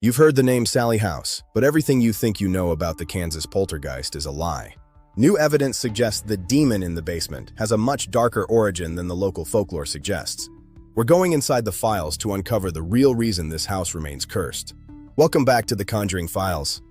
You've heard the name Sallie House, but everything you think you know about the Kansas poltergeist is a lie. New evidence suggests the demon in the basement has a much darker origin than the local folklore suggests. We're going inside the files to uncover the real reason this house remains cursed. Welcome back to the Conjuring Files.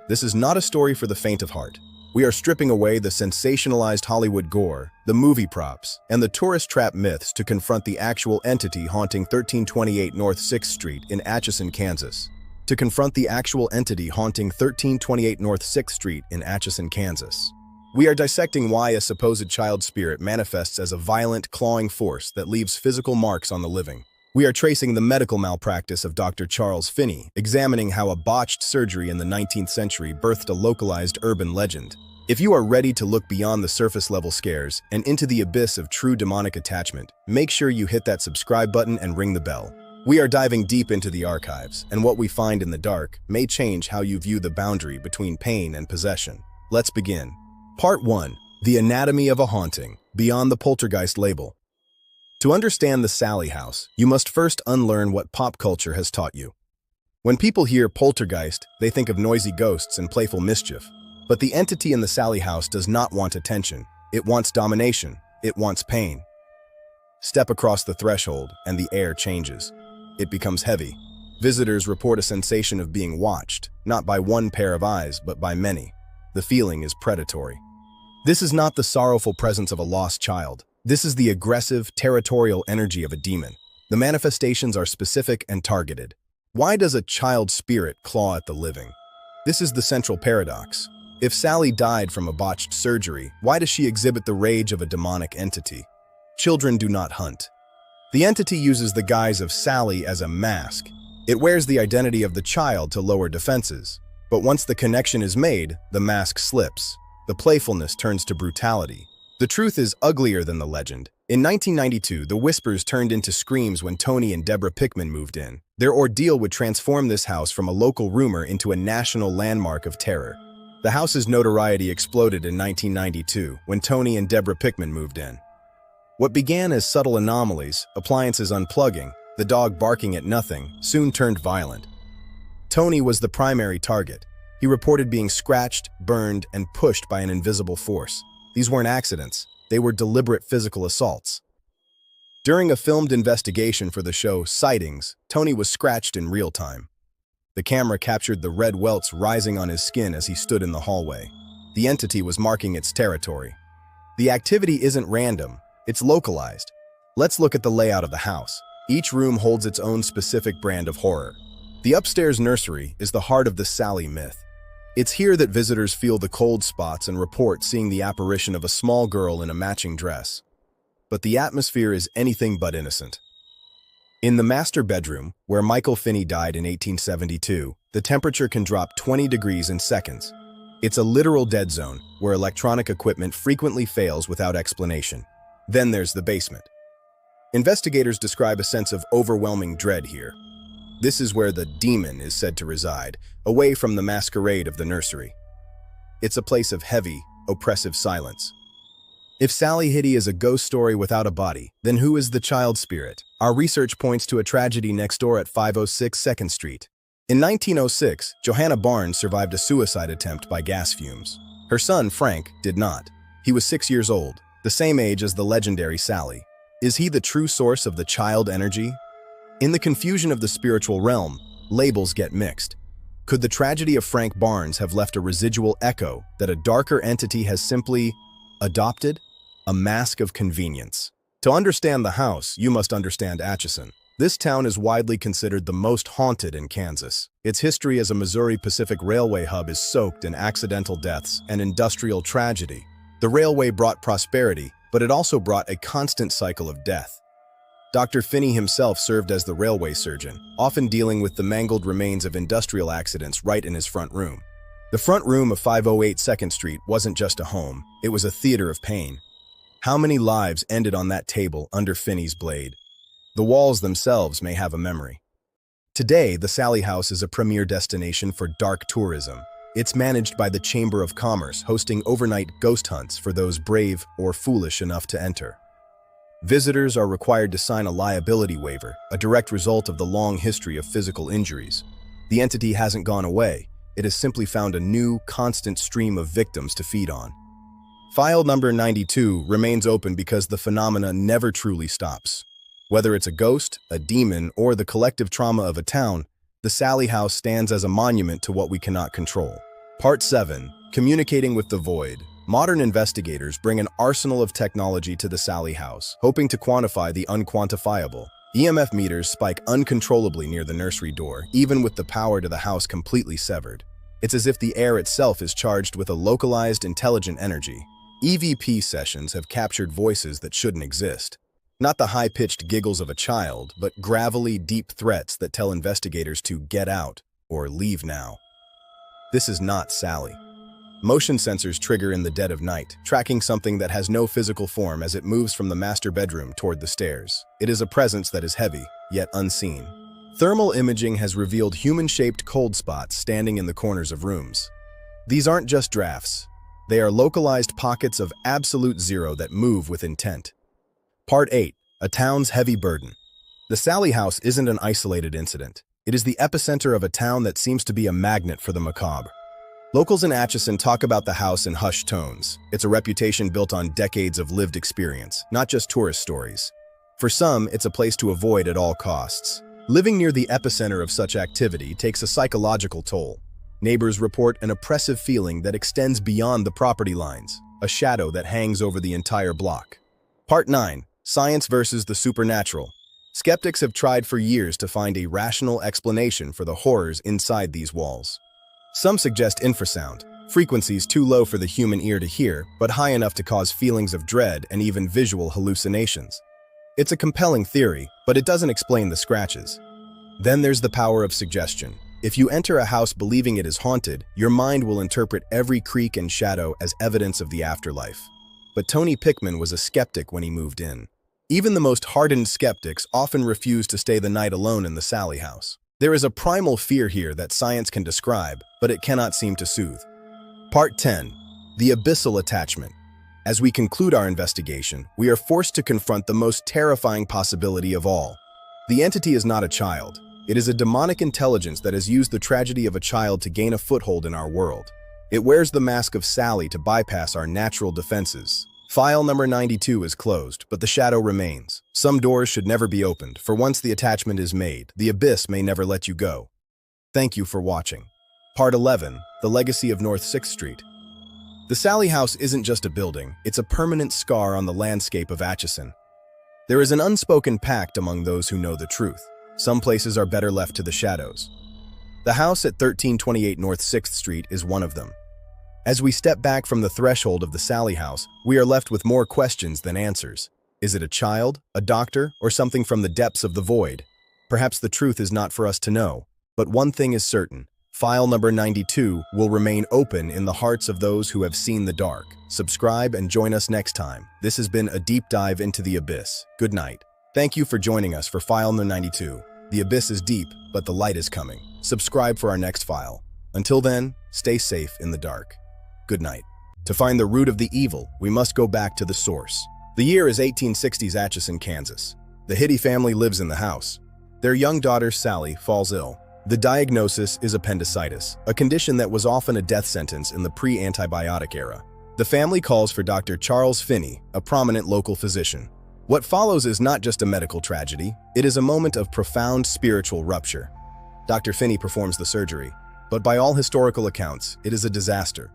This is not a story for the faint of heart. We are stripping away the sensationalized Hollywood gore, the movie props, and the tourist trap myths to confront the actual entity haunting 1328 North 6th Street in Atchison, Kansas. To confront the actual entity haunting 1328 North 6th Street in Atchison, Kansas. We are dissecting why a supposed child spirit manifests as a violent, clawing force that leaves physical marks on the living. We are tracing the medical malpractice of Dr. Charles Finney, examining how a botched surgery in the 19th century birthed a localized urban legend. If you are ready to look beyond the surface-level scares and into the abyss of true demonic attachment, make sure you hit that subscribe button and ring the bell. We are diving deep into the archives, and what we find in the dark may change how you view the boundary between pain and possession. Let's begin. Part 1. The Anatomy of a Haunting, Beyond the Poltergeist Label. To understand the Sallie House, you must first unlearn what pop culture has taught you. When people hear poltergeist, they think of noisy ghosts and playful mischief. But the entity in the Sallie House does not want attention. It wants domination. It wants pain. Step across the threshold, and the air changes. It becomes heavy. Visitors report a sensation of being watched, not by one pair of eyes, but by many. The feeling is predatory. This is not the sorrowful presence of a lost child. This is the aggressive, territorial energy of a demon. The manifestations are specific and targeted. Why does a child spirit claw at the living? This is the central paradox. If Sallie died from a botched surgery, why does she exhibit the rage of a demonic entity? Children do not hunt. The entity uses the guise of Sallie as a mask. It wears the identity of the child to lower defenses. But once the connection is made, the mask slips. The playfulness turns to brutality. The truth is uglier than the legend. In 1992, the whispers turned into screams when Tony and Deborah Pickman moved in. Their ordeal would transform this house from a local rumor into a national landmark of terror. The house's notoriety exploded in 1992 when Tony and Deborah Pickman moved in. What began as subtle anomalies, appliances unplugging, the dog barking at nothing, soon turned violent. Tony was the primary target. He reported being scratched, burned, and pushed by an invisible force. These weren't accidents, they were deliberate physical assaults. During a filmed investigation for the show Sightings, Tony was scratched in real time. The camera captured the red welts rising on his skin as he stood in the hallway. The entity was marking its territory. The activity isn't random, it's localized. Let's look at the layout of the house. Each room holds its own specific brand of horror. The upstairs nursery is the heart of the Sallie myth. It's here that visitors feel the cold spots and report seeing the apparition of a small girl in a matching dress. But the atmosphere is anything but innocent. In the master bedroom, where Michael Finney died in 1872, the temperature can drop 20 degrees in seconds. It's a literal dead zone, where electronic equipment frequently fails without explanation. Then there's the basement. Investigators describe a sense of overwhelming dread here. This is where the demon is said to reside, away from the masquerade of the nursery. It's a place of heavy, oppressive silence. If Sallie House is a ghost story without a body, then who is the child spirit? Our research points to a tragedy next door at 506 2nd Street. In 1906, Johanna Barnes survived a suicide attempt by gas fumes. Her son, Frank, did not. He was 6 years old, the same age as the legendary Sallie. Is he the true source of the child energy? In the confusion of the spiritual realm, labels get mixed. Could the tragedy of Frank Barnes have left a residual echo that a darker entity has simply adopted? A mask of convenience. To understand the house, you must understand Atchison. This town is widely considered the most haunted in Kansas. Its history as a Missouri Pacific Railway hub is soaked in accidental deaths and industrial tragedy. The railway brought prosperity, but it also brought a constant cycle of death. Dr. Finney himself served as the railway surgeon, often dealing with the mangled remains of industrial accidents right in his front room. The front room of 508 2nd Street wasn't just a home, it was a theater of pain. How many lives ended on that table under Finney's blade? The walls themselves may have a memory. Today, the Sallie House is a premier destination for dark tourism. It's managed by the Chamber of Commerce, hosting overnight ghost hunts for those brave or foolish enough to enter. Visitors are required to sign a liability waiver, a direct result of the long history of physical injuries. The entity hasn't gone away, it has simply found a new, constant stream of victims to feed on. File number 92 remains open because the phenomena never truly stops. Whether it's a ghost, a demon, or the collective trauma of a town, the Sallie House stands as a monument to what we cannot control. Part 7. Communicating with the Void. Modern investigators bring an arsenal of technology to the Sallie House, hoping to quantify the unquantifiable. EMF meters spike uncontrollably near the nursery door, even with the power to the house completely severed. It's as if the air itself is charged with a localized, intelligent energy. EVP sessions have captured voices that shouldn't exist. Not the high-pitched giggles of a child, but gravelly, deep threats that tell investigators to get out or leave now. This is not Sallie. Motion sensors trigger in the dead of night, tracking something that has no physical form as it moves from the master bedroom toward the stairs. It is a presence that is heavy, yet unseen. Thermal imaging has revealed human-shaped cold spots standing in the corners of rooms. These aren't just drafts. They are localized pockets of absolute zero that move with intent. Part 8. A town's heavy burden. The Sallie House isn't an isolated incident. It is the epicenter of a town that seems to be a magnet for the macabre. Locals in Atchison talk about the house in hushed tones. It's a reputation built on decades of lived experience, not just tourist stories. For some, it's a place to avoid at all costs. Living near the epicenter of such activity takes a psychological toll. Neighbors report an oppressive feeling that extends beyond the property lines, a shadow that hangs over the entire block. Part 9. Science versus the supernatural. Skeptics have tried for years to find a rational explanation for the horrors inside these walls. Some suggest infrasound, frequencies too low for the human ear to hear, but high enough to cause feelings of dread and even visual hallucinations. It's a compelling theory, but it doesn't explain the scratches. Then there's the power of suggestion. If you enter a house believing it is haunted, your mind will interpret every creak and shadow as evidence of the afterlife. But Tony Pickman was a skeptic when he moved in. Even the most hardened skeptics often refuse to stay the night alone in the Sallie House. There is a primal fear here that science can describe, but it cannot seem to soothe. Part 10. The abyssal attachment. As we conclude our investigation, we are forced to confront the most terrifying possibility of all. The entity is not a child. It is a demonic intelligence that has used the tragedy of a child to gain a foothold in our world. It wears the mask of Sallie to bypass our natural defenses. File number 92 is closed, but the shadow remains. Some doors should never be opened, for once the attachment is made, the abyss may never let you go. Thank you for watching. Part 11. The Legacy of North 6th Street. The Sallie House isn't just a building, it's a permanent scar on the landscape of Atchison. There is an unspoken pact among those who know the truth. Some places are better left to the shadows. The house at 1328 North 6th Street is one of them. As we step back from the threshold of the Sallie House, we are left with more questions than answers. Is it a child, a doctor, or something from the depths of the void? Perhaps the truth is not for us to know, but one thing is certain. File number 92 will remain open in the hearts of those who have seen the dark. Subscribe and join us next time. This has been a deep dive into the abyss. Good night. Thank you for joining us for file number 92. The abyss is deep, but the light is coming. Subscribe for our next file. Until then, stay safe in the dark. Good night. To find the root of the evil, we must go back to the source. The year is 1860s Atchison, Kansas. The Hiddie family lives in the house. Their young daughter, Sallie, falls ill. The diagnosis is appendicitis, a condition that was often a death sentence in the pre-antibiotic era. The family calls for Dr. Charles Finney, a prominent local physician. What follows is not just a medical tragedy, it is a moment of profound spiritual rupture. Dr. Finney performs the surgery, but by all historical accounts, it is a disaster.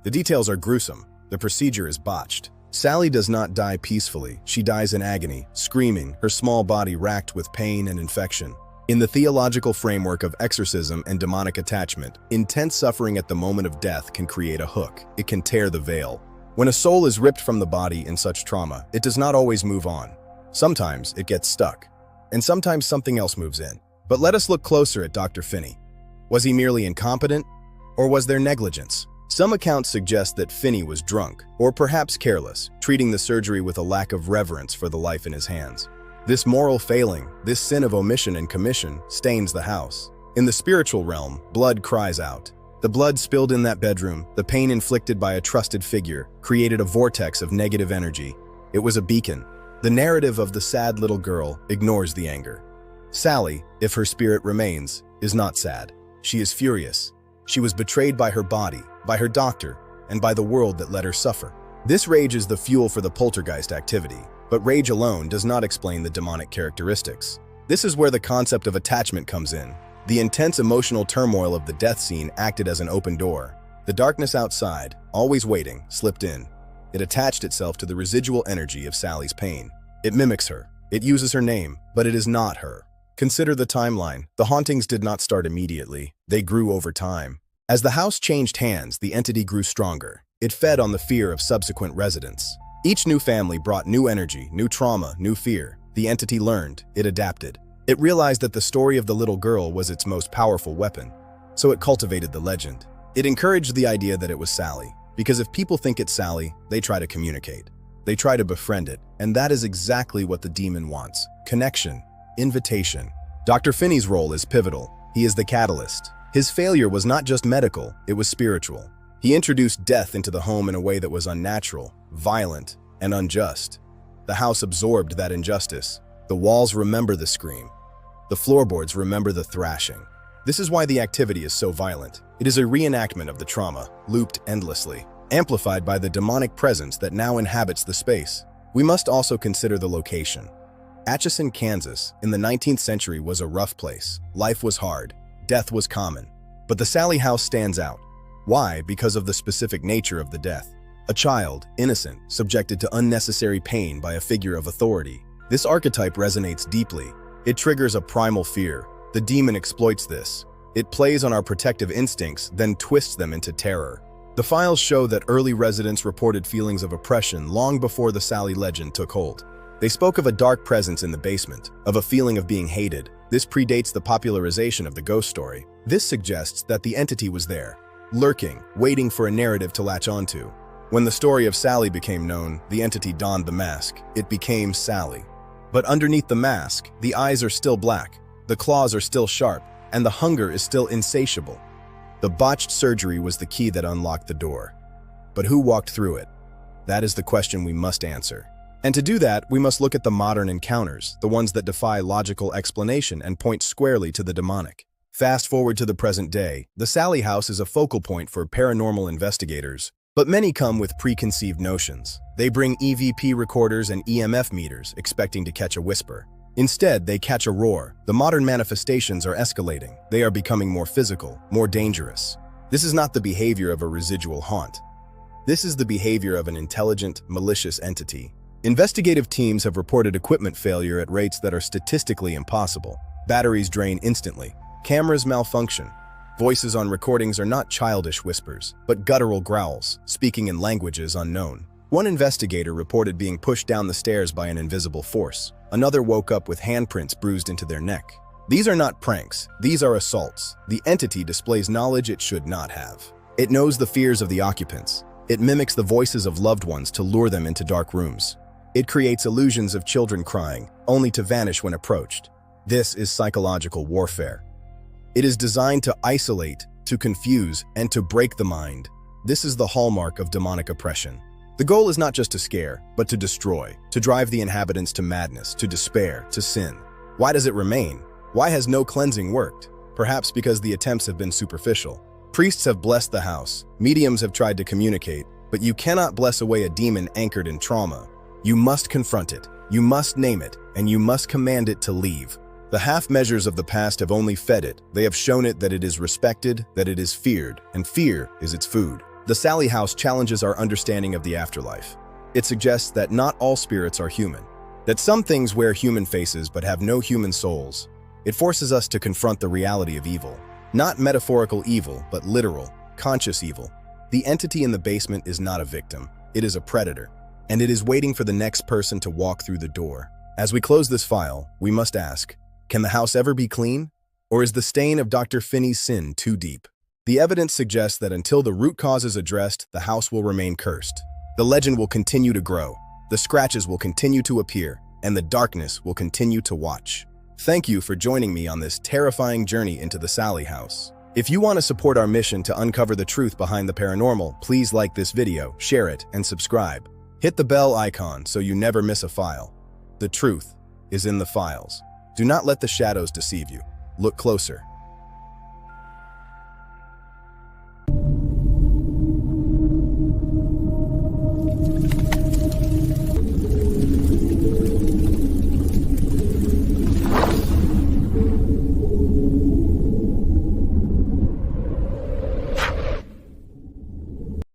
The details are gruesome. The procedure is botched. Sallie does not die peacefully. She dies in agony, screaming, her small body racked with pain and infection. In the theological framework of exorcism and demonic attachment, intense suffering at the moment of death can create a hook. It can tear the veil. When a soul is ripped from the body in such trauma, it does not always move on. Sometimes it gets stuck, and sometimes something else moves in. But let us look closer at Dr. Finney. Was he merely incompetent, or was there negligence? Some accounts suggest that Finney was drunk, or perhaps careless, treating the surgery with a lack of reverence for the life in his hands. This moral failing, this sin of omission and commission, stains the house. In the spiritual realm, blood cries out. The blood spilled in that bedroom, the pain inflicted by a trusted figure, created a vortex of negative energy. It was a beacon. The narrative of the sad little girl ignores the anger. Sallie, if her spirit remains, is not sad. She is furious. She was betrayed by her body, by her doctor, and by the world that let her suffer. This rage is the fuel for the poltergeist activity, but rage alone does not explain the demonic characteristics. This is where the concept of attachment comes in. The intense emotional turmoil of the death scene acted as an open door. The darkness outside, always waiting, slipped in. It attached itself to the residual energy of Sallie's pain. It mimics her. It uses her name, but it is not her. Consider the timeline. The hauntings did not start immediately. They grew over time. As the house changed hands, the entity grew stronger. It fed on the fear of subsequent residents. Each new family brought new energy, new trauma, new fear. The entity learned. It adapted. It realized that the story of the little girl was its most powerful weapon. So it cultivated the legend. It encouraged the idea that it was Sallie. Because if people think it's Sallie, they try to communicate. They try to befriend it, and that is exactly what the demon wants. Connection, invitation. Dr. Finney's role is pivotal. He is the catalyst. His failure was not just medical, it was spiritual. He introduced death into the home in a way that was unnatural, violent, and unjust. The house absorbed that injustice. The walls remember the scream. The floorboards remember the thrashing. This is why the activity is so violent. It is a reenactment of the trauma, looped endlessly, amplified by the demonic presence that now inhabits the space. We must also consider the location. Atchison, Kansas, in the 19th century was a rough place. Life was hard. Death was common. But the Sallie House stands out. Why? Because of the specific nature of the death. A child, innocent, subjected to unnecessary pain by a figure of authority. This archetype resonates deeply. It triggers a primal fear. The demon exploits this. It plays on our protective instincts, then twists them into terror. The files show that early residents reported feelings of oppression long before the Sallie legend took hold. They spoke of a dark presence in the basement, of a feeling of being hated. This predates the popularization of the ghost story. This suggests that the entity was there, lurking, waiting for a narrative to latch onto. When the story of Sallie became known, the entity donned the mask. It became Sallie. But underneath the mask, the eyes are still black, the claws are still sharp, and the hunger is still insatiable. The botched surgery was the key that unlocked the door. But who walked through it? That is the question we must answer. And to do that, we must look at the modern encounters, the ones that defy logical explanation and point squarely to the demonic. Fast forward to the present day, the Sallie House is a focal point for paranormal investigators, but many come with preconceived notions. They bring EVP recorders and EMF meters, expecting to catch a whisper. Instead, they catch a roar. The modern manifestations are escalating. They are becoming more physical, more dangerous. This is not the behavior of a residual haunt. This is the behavior of an intelligent, malicious entity. Investigative teams have reported equipment failure at rates that are statistically impossible. Batteries drain instantly. Cameras malfunction. Voices on recordings are not childish whispers, but guttural growls, speaking in languages unknown. One investigator reported being pushed down the stairs by an invisible force. Another woke up with handprints bruised into their neck. These are not pranks, these are assaults. The entity displays knowledge it should not have. It knows the fears of the occupants. It mimics the voices of loved ones to lure them into dark rooms. It creates illusions of children crying, only to vanish when approached. This is psychological warfare. It is designed to isolate, to confuse, and to break the mind. This is the hallmark of demonic oppression. The goal is not just to scare, but to destroy, to drive the inhabitants to madness, to despair, to sin. Why does it remain? Why has no cleansing worked? Perhaps because the attempts have been superficial. Priests have blessed the house, mediums have tried to communicate, but you cannot bless away a demon anchored in trauma. You must confront it, you must name it, and you must command it to leave. The half measures of the past have only fed it. They have shown it that it is respected, that it is feared, and fear is its food. The Sallie House challenges our understanding of the afterlife. It suggests that not all spirits are human, that some things wear human faces but have no human souls. It forces us to confront the reality of evil. Not metaphorical evil, but literal, conscious evil. The entity in the basement is not a victim. It is a predator, and it is waiting for the next person to walk through the door. As we close this file, we must ask, can the house ever be clean? Or is the stain of Dr. Finney's sin too deep? The evidence suggests that until the root cause is addressed, the house will remain cursed. The legend will continue to grow, the scratches will continue to appear, and the darkness will continue to watch. Thank you for joining me on this terrifying journey into the Sallie House. If you want to support our mission to uncover the truth behind the paranormal, please like this video, share it, and subscribe. Hit the bell icon so you never miss a file. The truth is in the files. Do not let the shadows deceive you. Look closer.